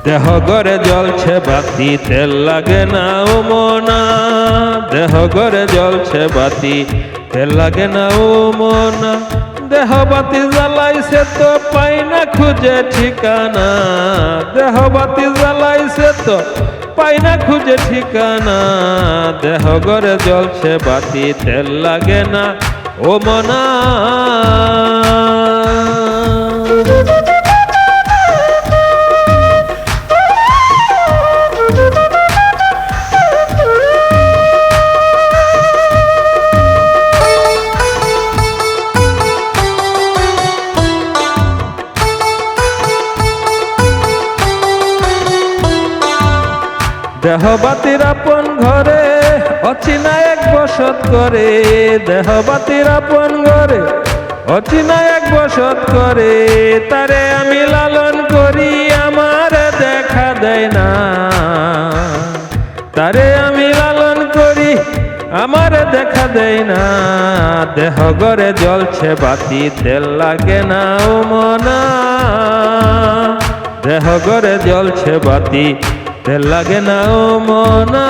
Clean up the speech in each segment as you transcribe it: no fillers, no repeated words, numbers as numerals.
দেহ গরে জ্বলছে বাতি তেল লাগে না ও মনা, দেহ গরে জ্বলছে বাতি তেল লাগে না ও মনা। দেহ বাতি জ্বালাইছে তো পাই না খুঁজে ঠিকানা, দেহ বাতি জ্বালাইছে তো পাই না খুঁজে ঠিকানা। দেহ গরে জ্বলছে বাতি তেল লাগে না ও মনা। দেহ বাতির আপন ঘরে অচিনা এক বসত করে, দেহ বাতির আপন ঘরে অচিনা এক বসত করে। তারে আমি লালন করি আমার দেখা দেয় না, তারে আমি লালন করি আমার দেখা দেয় না। দেহ গরে জ্বলছে বাতি তেল লাগে না ও মনা, দেহ গরে জ্বলছে বাতি তেল লাগে না ও মনা।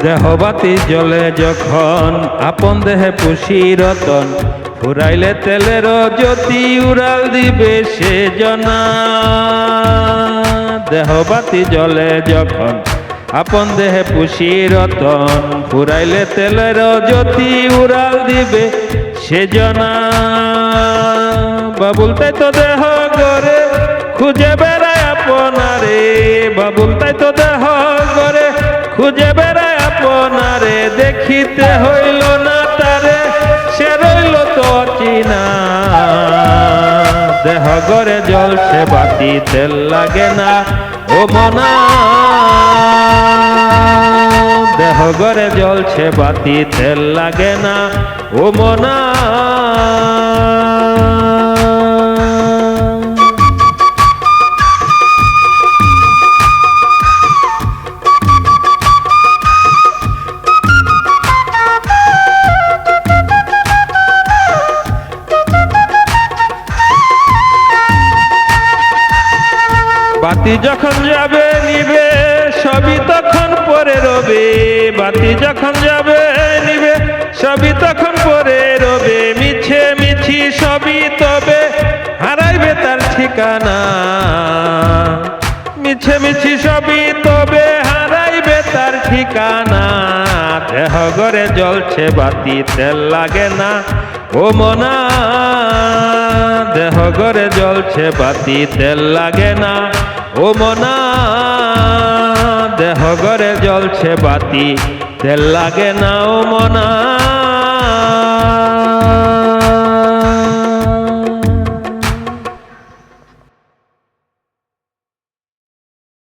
দেহ বাতি জ্বলে যখন আপন দেহে পুষি রতন, ফুরাইলে তেলের জ্যোতি উড়াল দিবে সে জনা। দেহ বাতি জ্বলে যখন আপন দেহে পুষি রতন, ফুরাইলে তেলের জ্যোতি উড়াল দিবে সে জনা। বাবুল তাই তো দেহ গরে খুঁজে বেড়ায় আপনারে, বাবুল তাই তো দেহ গরে খুঁজে বেড়ায় আপনারে। দেখিতে হইল না তারে সে রইল তো অচিনা। দেহ গরে জ্বলছে বাতি তেল লাগে না ও মনা, দেহ গরে জ্বলছে বাতি তেল লাগে না ও মনা। বাতি যখন যাবে নিবে সবই তখন পরে রবে, বাতি যখন যাবে নিবে সবই তখন পরে রবে। মিছে মিছি সবই তবে হারাইবে তার ঠিকানা, মিছে মিছি সবই তবে হারাইবে তার ঠিকানা। দেহ গরে জ্বলছে বাতি তেল লাগে না ও মনা, দেহ গরে জ্বলছে বাতি তেল লাগে না ও মনা। দেহ গরে জ্বলছে বাতি তেল লাগে না ও মনা।